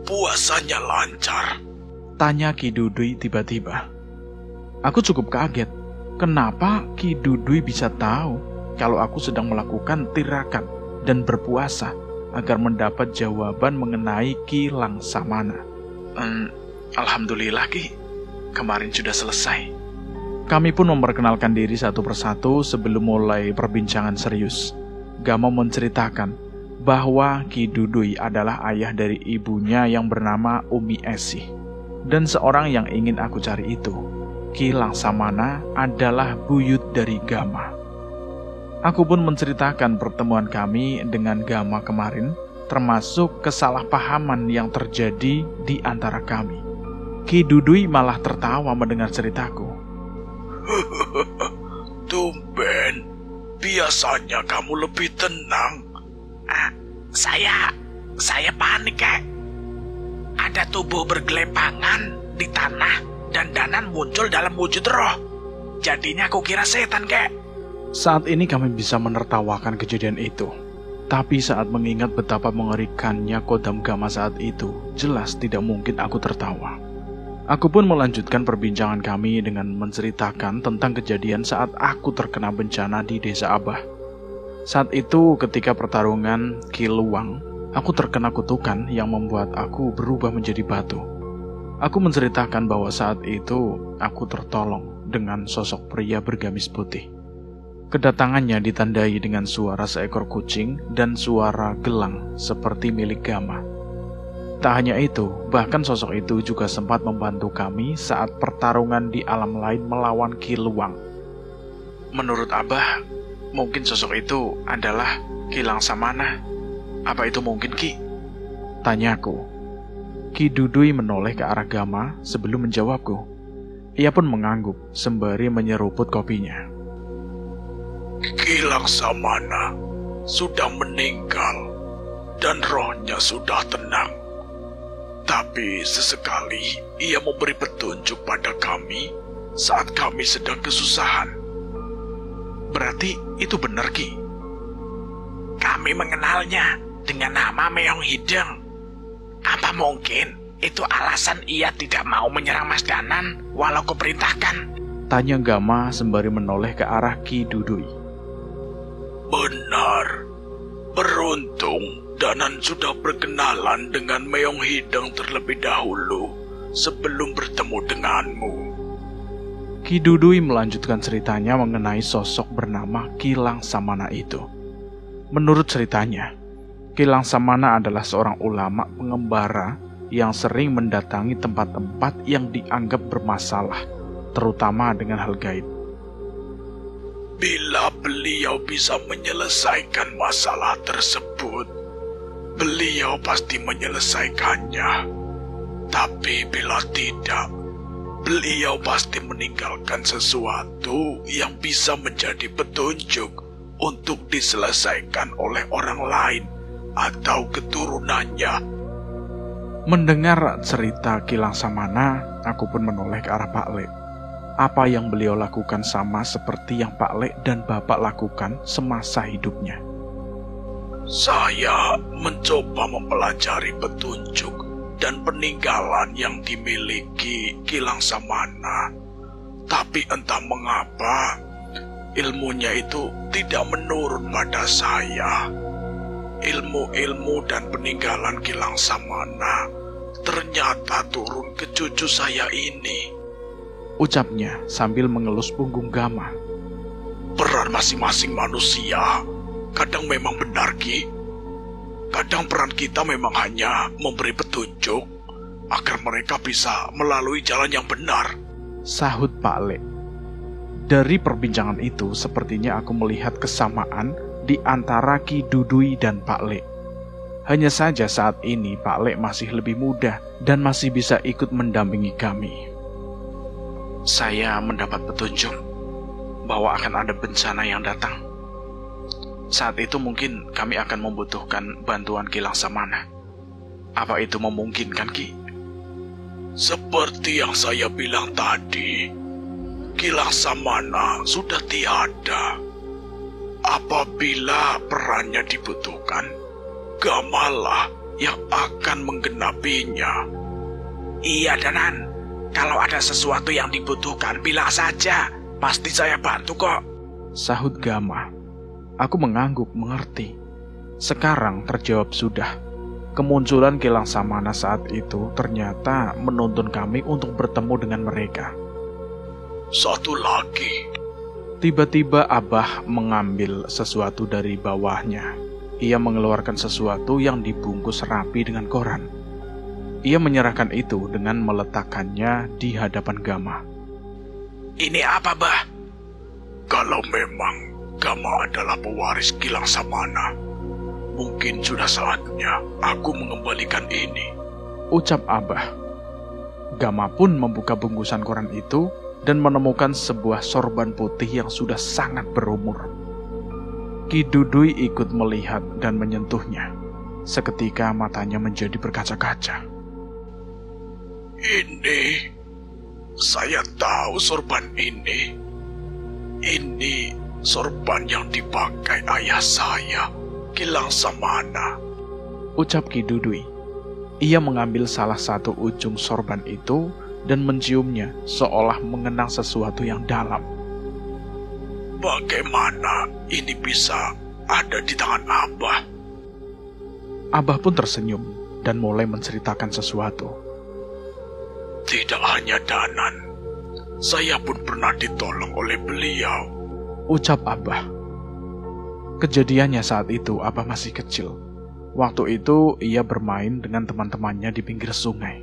Puasanya lancar? Tanya Ki Dudui tiba-tiba. Aku cukup kaget. Kenapa Ki Dudui bisa tahu kalau aku sedang melakukan tirakat dan berpuasa agar mendapat jawaban mengenai Ki Langsamana? Alhamdulillah, Ki. Kemarin sudah selesai. Kami pun memperkenalkan diri satu persatu sebelum mulai perbincangan serius. Gama menceritakan bahwa Ki Dudui adalah ayah dari ibunya yang bernama Umi Esih. Dan seorang yang ingin aku cari itu, Ki Langsamana, adalah buyut dari Gama. Aku pun menceritakan pertemuan kami dengan Gama kemarin, termasuk kesalahpahaman yang terjadi di antara kami. Ki Dudui malah tertawa mendengar ceritaku. Tumben, biasanya kamu lebih tenang. Saya panik, Kek. Ada tubuh bergelimpangan di tanah dan Danan muncul dalam wujud roh. Jadinya aku kira setan, Kek. Saat ini kami bisa menertawakan kejadian itu. Tapi saat mengingat betapa mengerikannya kodam Gama saat itu, jelas tidak mungkin aku tertawa. Aku pun melanjutkan perbincangan kami dengan menceritakan tentang kejadian saat aku terkena bencana di desa Abah. Saat itu ketika pertarungan Ki Luwang, aku terkena kutukan yang membuat aku berubah menjadi batu. Aku menceritakan bahwa saat itu aku tertolong dengan sosok pria bergamis putih. Kedatangannya ditandai dengan suara seekor kucing dan suara gelang seperti milik Gama. Tak hanya itu, bahkan sosok itu juga sempat membantu kami saat pertarungan di alam lain melawan Ki Luwang. Menurut Abah, mungkin sosok itu adalah Ki Langsamana. Apa itu mungkin, Ki? Tanyaku. Ki Dudui menoleh ke arah Gama sebelum menjawabku. Ia pun mengangguk sembari menyeruput kopinya. Ki Langsamana sudah meninggal dan rohnya sudah tenang. Tapi sesekali ia memberi petunjuk pada kami saat kami sedang kesusahan. Berarti itu benar, Ki? Kami mengenalnya dengan nama Meong Hideng. Apa mungkin itu alasan ia tidak mau menyerang Mas Danan walau kuperintahkan? Tanya Gama sembari menoleh ke arah Ki Dudui. Benar. Beruntung Danan sudah berkenalan dengan Meong Hideng terlebih dahulu sebelum bertemu denganmu. Ki Dudui melanjutkan ceritanya mengenai sosok bernama Ki Langsamana itu. Menurut ceritanya, Ki Langsamana adalah seorang ulama pengembara yang sering mendatangi tempat-tempat yang dianggap bermasalah, terutama dengan hal gaib. Bila beliau bisa menyelesaikan masalah tersebut, beliau pasti menyelesaikannya. Tapi bila tidak, beliau pasti meninggalkan sesuatu yang bisa menjadi petunjuk untuk diselesaikan oleh orang lain atau keturunannya. Mendengar cerita Ki Langsamana, aku pun menoleh ke arah Pak Lek. Apa yang beliau lakukan sama seperti yang Pak Lek dan Bapak lakukan semasa hidupnya. Saya mencoba mempelajari petunjuk dan peninggalan yang dimiliki Ki Langsamana. Tapi entah mengapa, ilmunya itu tidak menurun pada saya. Ilmu-ilmu dan peninggalan Ki Langsamana ternyata turun ke cucu saya ini. Ucapnya sambil mengelus punggung Gama. Peran masing-masing manusia kadang memang benar, Ki. Kadang peran kita memang hanya memberi petunjuk agar mereka bisa melalui jalan yang benar, sahut Pak Lek. Dari perbincangan itu, sepertinya aku melihat kesamaan di antara Ki Dudui dan Pak Lek. Hanya saja saat ini Pak Lek masih lebih muda dan masih bisa ikut mendampingi kami. Saya mendapat petunjuk bahwa akan ada bencana yang datang. Saat itu mungkin kami akan membutuhkan bantuan Ki Langsamana. Apa itu memungkinkan, Ki? Seperti yang saya bilang tadi, Ki Langsamana sudah tiada. Apabila perannya dibutuhkan, Gamalah yang akan menggenapinya. Iya, Danan. Kalau ada sesuatu yang dibutuhkan, bilang saja. Pasti saya bantu kok, sahut Gama. Aku mengangguk mengerti. Sekarang terjawab sudah. Kemunculan Ki Langsamana saat itu ternyata menuntun kami untuk bertemu dengan mereka. Satu lagi. Tiba-tiba Abah mengambil sesuatu dari bawahnya. ia mengeluarkan sesuatu yang dibungkus rapi dengan koran. Ia menyerahkan itu dengan meletakkannya di hadapan Gama. Ini apa, Bah? Kalau memang Gama adalah pewaris Kilang Samana, mungkin sudah saatnya aku mengembalikan ini, ucap Abah. Gama pun membuka bungkusan koran itu dan menemukan sebuah sorban putih yang sudah sangat berumur. Ki Dudui ikut melihat dan menyentuhnya. Seketika matanya menjadi berkaca-kaca. Ini, saya tahu sorban ini. Ini sorban yang dipakai ayah saya, Kilang Samana, ucap Ki Dudui. Ia mengambil salah satu ujung sorban itu dan menciumnya seolah mengenang sesuatu yang dalam. Bagaimana ini bisa ada di tangan Abah? Abah pun tersenyum dan mulai menceritakan sesuatu. Tidak hanya Danan, saya pun pernah ditolong oleh beliau, ucap Abah. Kejadiannya saat itu Abah masih kecil. Waktu itu ia bermain dengan teman-temannya di pinggir sungai.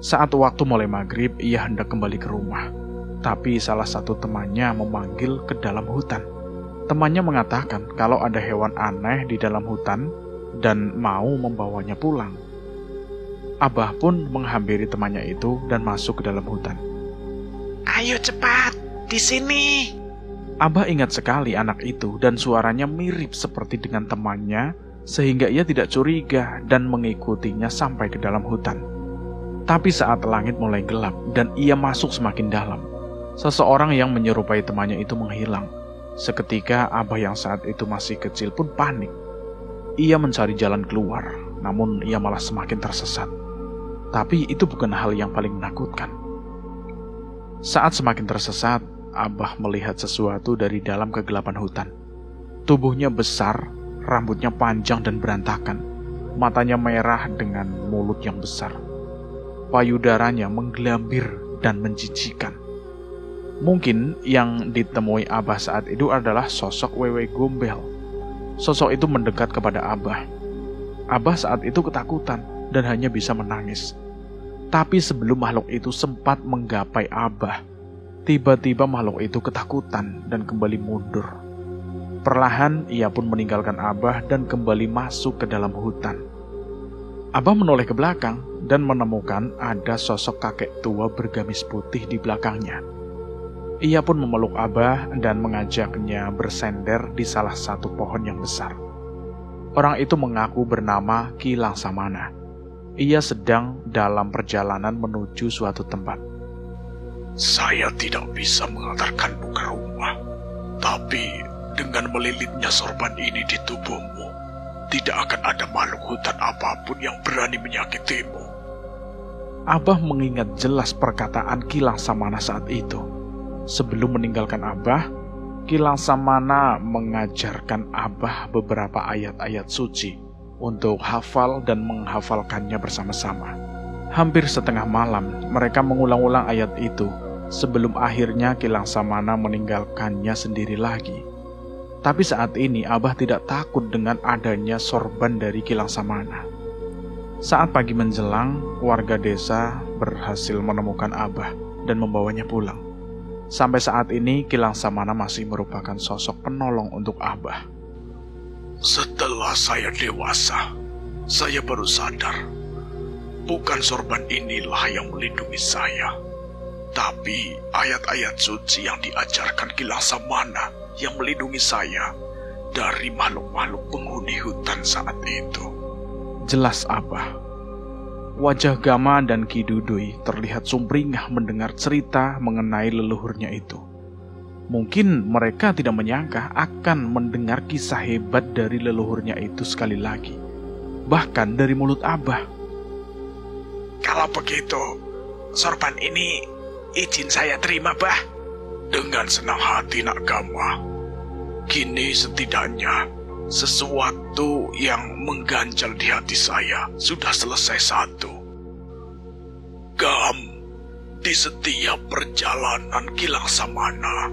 Saat waktu mulai maghrib, ia hendak kembali ke rumah. Tapi salah satu temannya memanggil ke dalam hutan. Temannya mengatakan kalau ada hewan aneh di dalam hutan dan mau membawanya pulang. Abah pun menghampiri temannya itu dan masuk ke dalam hutan. Ayo cepat, di sini. Abah ingat sekali anak itu dan suaranya mirip seperti dengan temannya, sehingga ia tidak curiga dan mengikutinya sampai ke dalam hutan. Tapi saat langit mulai gelap dan ia masuk semakin dalam, seseorang yang menyerupai temannya itu menghilang. Seketika Abah yang saat itu masih kecil pun panik. Ia mencari jalan keluar, namun ia malah semakin tersesat. Tapi itu bukan hal yang paling menakutkan. Saat semakin tersesat, Abah melihat sesuatu dari dalam kegelapan hutan. Tubuhnya besar, rambutnya panjang dan berantakan, matanya merah dengan mulut yang besar. Payudaranya menggelambir dan menjijikan. Mungkin yang ditemui Abah saat itu adalah sosok Wewe Gombel. Sosok itu mendekat kepada Abah. Abah saat itu ketakutan dan hanya bisa menangis. Tapi sebelum makhluk itu sempat menggapai Abah, tiba-tiba makhluk itu ketakutan dan kembali mundur. Perlahan ia pun meninggalkan Abah dan kembali masuk ke dalam hutan. Abah menoleh ke belakang dan menemukan ada sosok kakek tua bergamis putih di belakangnya. Ia pun memeluk Abah dan mengajaknya bersender di salah satu pohon yang besar. Orang itu mengaku bernama Kilang Samana. Ia sedang dalam perjalanan menuju suatu tempat. Saya tidak bisa mengantarkanmu ke rumah, tapi dengan melilitnya sorban ini di tubuhmu, tidak akan ada makhluk hutan apapun yang berani menyakitimu. Abah mengingat jelas perkataan Kilang Samana saat itu. Sebelum meninggalkan Abah, Kilang Samana mengajarkan Abah beberapa ayat-ayat suci untuk hafal dan menghafalkannya bersama-sama. Hampir setengah malam, mereka mengulang-ulang ayat itu sebelum akhirnya Kilang Samana meninggalkannya sendiri lagi. Tapi saat ini Abah tidak takut dengan adanya sorban dari Kilang Samana. Saat pagi menjelang, warga desa berhasil menemukan Abah dan membawanya pulang. Sampai saat ini Kilang Samana masih merupakan sosok penolong untuk Abah. Setelah saya dewasa, saya baru sadar, bukan sorban inilah yang melindungi saya, tapi ayat-ayat suci yang diajarkan Kilang Samana yang melindungi saya dari makhluk-makhluk penghuni hutan saat itu. Jelas Abah. Wajah Gama dan Ki Dudui terlihat sumringah mendengar cerita mengenai leluhurnya itu. Mungkin mereka tidak menyangka akan mendengar kisah hebat dari leluhurnya itu sekali lagi. Bahkan dari mulut Abah. Kalau begitu, sorban ini izin saya terima, Bah. Dengan senang hati, Nak Gama. Kini setidaknya sesuatu yang mengganjal di hati saya sudah selesai satu. Gam, di setiap perjalanan Kilang Samana,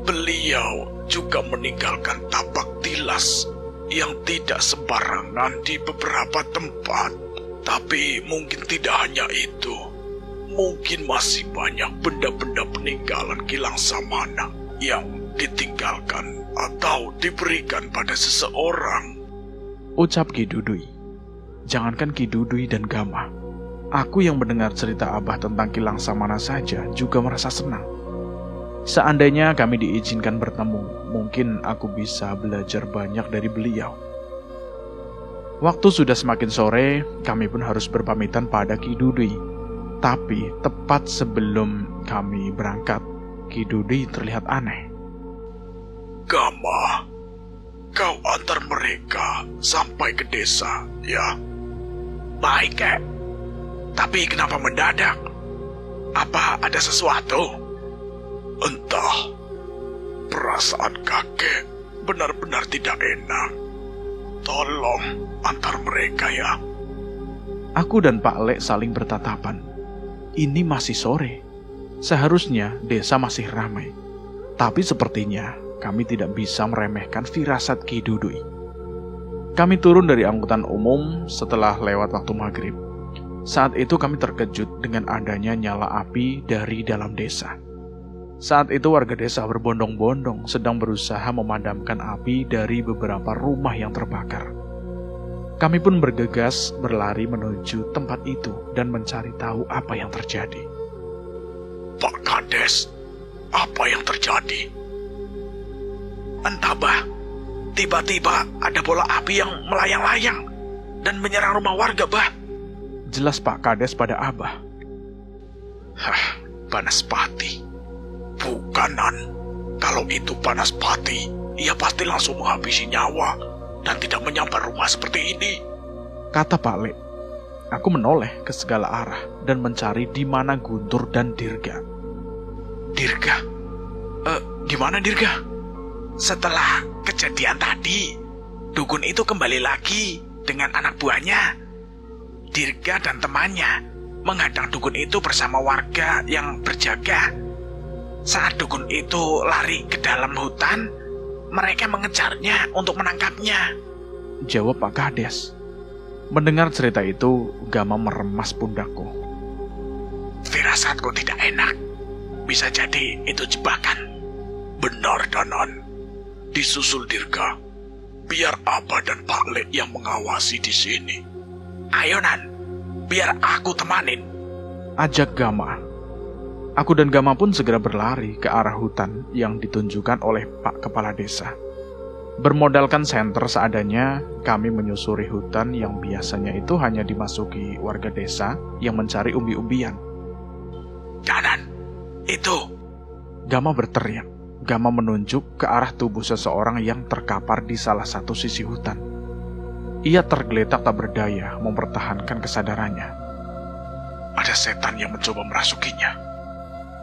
beliau juga meninggalkan tapak tilas yang tidak sembarangan di beberapa tempat. Tapi mungkin tidak hanya itu. Mungkin masih banyak benda-benda peninggalan Gilang Samana yang ditinggalkan atau diberikan pada seseorang. Ucap Ki Dudui. Jangankan Ki Dudui dan Gama, aku yang mendengar cerita Abah tentang Gilang Samana saja juga merasa senang. Seandainya kami diizinkan bertemu, mungkin aku bisa belajar banyak dari beliau. Waktu sudah semakin sore, kami pun harus berpamitan pada Ki Dudui. Tapi tepat sebelum kami berangkat, Ki Dudui terlihat aneh. Gama, kau antar mereka sampai ke desa, ya? Baik, Kek. Tapi kenapa mendadak? Apa ada sesuatu? Entah, perasaan kakek benar-benar tidak enak. Tolong antar mereka ya. Aku dan Pak Lek saling bertatapan. Ini masih sore. Seharusnya desa masih ramai. Tapi sepertinya kami tidak bisa meremehkan firasat Ki Dudui. Kami turun dari angkutan umum setelah lewat waktu maghrib. Saat itu kami terkejut dengan adanya nyala api dari dalam desa. Saat itu warga desa berbondong-bondong sedang berusaha memadamkan api dari beberapa rumah yang terbakar. Kami pun bergegas berlari menuju tempat itu dan mencari tahu apa yang terjadi. Pak Kades, apa yang terjadi? Entah, Bah. Tiba-tiba ada bola api yang melayang-layang dan menyerang rumah warga, Bah. Jelas Pak Kades pada Abah. Banaspati. Bukanan. Kalau itu Banaspati, ia pasti langsung menghabisi nyawa dan tidak menyambar rumah seperti ini, kata Pak Lek. Aku menoleh ke segala arah dan mencari di mana Guntur dan Dirga. Dirga? Gimana Dirga? Setelah kejadian tadi, dukun itu kembali lagi dengan anak buahnya. Dirga dan temannya menghadang dukun itu bersama warga yang berjaga. Saat dukun itu lari ke dalam hutan, mereka mengejarnya untuk menangkapnya, jawab Pak Kades. Mendengar cerita itu, Gama meremas pundakku. Firasatku tidak enak. Bisa jadi itu jebakan. Benar, Danan. Disusul Dirga. Biar Abah dan Pak Lek yang mengawasi di sini. Ayo, Nan. Biar aku temanin, ajak Gama. Aku dan Gama pun segera berlari ke arah hutan yang ditunjukkan oleh Pak Kepala Desa. Bermodalkan senter seadanya, kami menyusuri hutan yang biasanya itu hanya dimasuki warga desa yang mencari umbi-umbian. Danan, itu. Gama berteriak. Gama menunjuk ke arah tubuh seseorang yang terkapar di salah satu sisi hutan. Ia tergeletak tak berdaya mempertahankan kesadarannya. Ada setan yang mencoba merasukinya,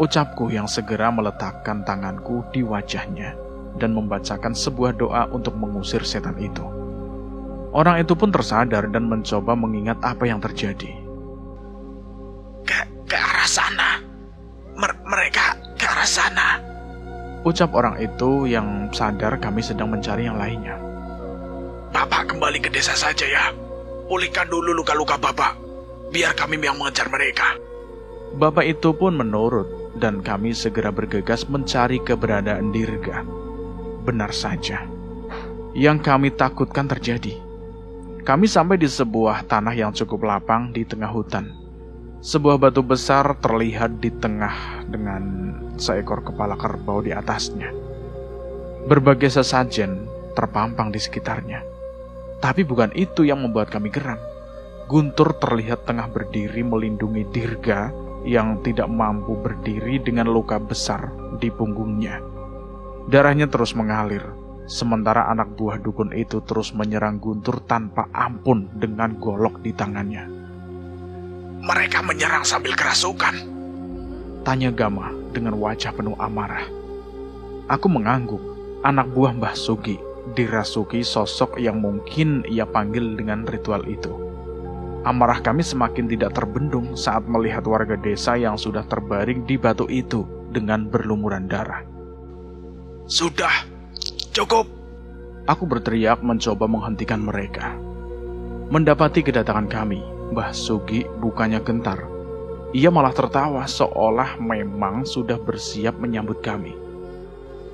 ucapku yang segera meletakkan tanganku di wajahnya dan membacakan sebuah doa untuk mengusir setan itu. Orang itu pun tersadar dan mencoba mengingat apa yang terjadi. Ke arah sana. Mereka ke arah sana, ucap orang itu yang sadar kami sedang mencari yang lainnya. Bapak kembali ke desa saja ya. Pulihkan dulu luka-luka Bapak, biar kami yang mengejar mereka. Bapak itu pun menurut dan kami segera bergegas mencari keberadaan Dirga. Benar saja, yang kami takutkan terjadi. Kami sampai di sebuah tanah yang cukup lapang di tengah hutan. Sebuah batu besar terlihat di tengah dengan seekor kepala kerbau di atasnya. Berbagai sesajen terpampang di sekitarnya. Tapi bukan itu yang membuat kami geram. Guntur terlihat tengah berdiri melindungi Dirga yang tidak mampu berdiri dengan luka besar di punggungnya. Darahnya terus mengalir, sementara anak buah dukun itu terus menyerang Guntur tanpa ampun dengan golok di tangannya. Mereka menyerang sambil kerasukan, tanya Gama dengan wajah penuh amarah. Aku mengangguk. Anak buah Mbah Sugi dirasuki sosok yang mungkin ia panggil dengan ritual itu. Amarah kami semakin tidak terbendung saat melihat warga desa yang sudah terbaring di batu itu dengan berlumuran darah. Sudah, cukup. Aku berteriak mencoba menghentikan mereka. Mendapati kedatangan kami, Mbah Sugi bukannya gentar. Ia malah tertawa seolah memang sudah bersiap menyambut kami.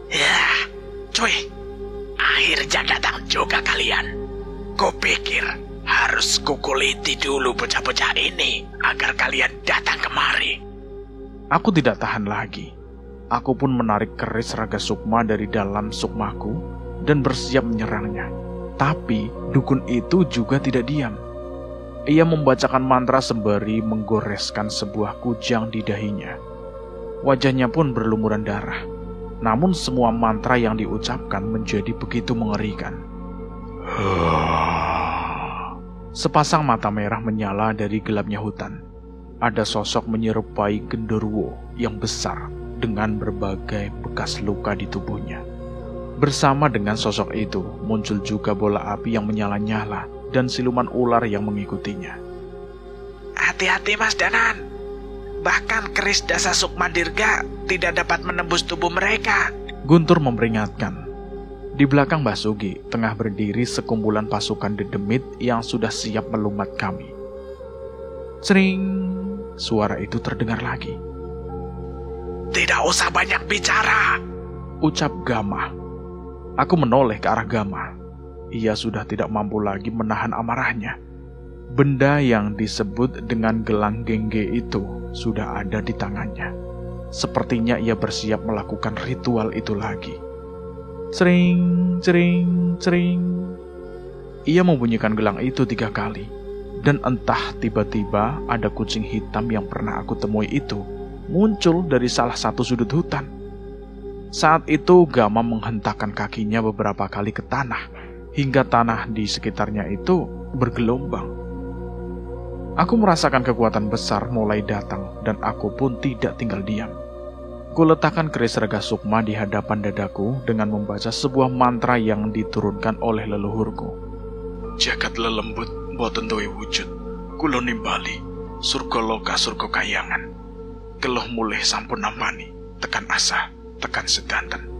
Ya, cuy, akhirnya datang juga kalian. Kupikir harus kukuliti dulu bocah-bocah ini agar kalian datang kemari. Aku tidak tahan lagi. Aku pun menarik keris Raga Sukma dari dalam sukmaku dan bersiap menyerangnya. Tapi dukun itu juga tidak diam. Ia membacakan mantra sembari menggoreskan sebuah kujang di dahinya. Wajahnya pun berlumuran darah. Namun semua mantra yang diucapkan menjadi begitu mengerikan. Sepasang mata merah menyala dari gelapnya hutan. Ada sosok menyerupai genderuwo yang besar dengan berbagai bekas luka di tubuhnya. Bersama dengan sosok itu muncul juga bola api yang menyala-nyala dan siluman ular yang mengikutinya. Hati-hati Mas Danan. Bahkan keris Dasa Sukma Dirga tidak dapat menembus tubuh mereka. Guntur memperingatkan. Di belakang Mbah Sugi tengah berdiri sekumpulan pasukan dedemit yang sudah siap melumat kami. Sering, suara itu terdengar lagi. Tidak usah banyak bicara, ucap Gama. Aku menoleh ke arah Gama. Ia sudah tidak mampu lagi menahan amarahnya. Benda yang disebut dengan gelang gengge itu sudah ada di tangannya. Sepertinya ia bersiap melakukan ritual itu lagi. Cering, cering, cering. Ia membunyikan gelang itu 3 kali. Dan entah tiba-tiba ada kucing hitam yang pernah aku temui itu muncul dari salah satu sudut hutan. Saat itu Gama menghentakkan kakinya beberapa kali ke tanah, hingga tanah di sekitarnya itu bergelombang. Aku merasakan kekuatan besar mulai datang dan aku pun tidak tinggal diam. Kuletakkan keris Raga Sukma di hadapan dadaku dengan membaca sebuah mantra yang diturunkan oleh leluhurku. Jagat lelembut boten duwe wujud, kula nimbali surga loka surga kayangan. Keluh mulih sampun nampani, tekan asa, tekan sedanten.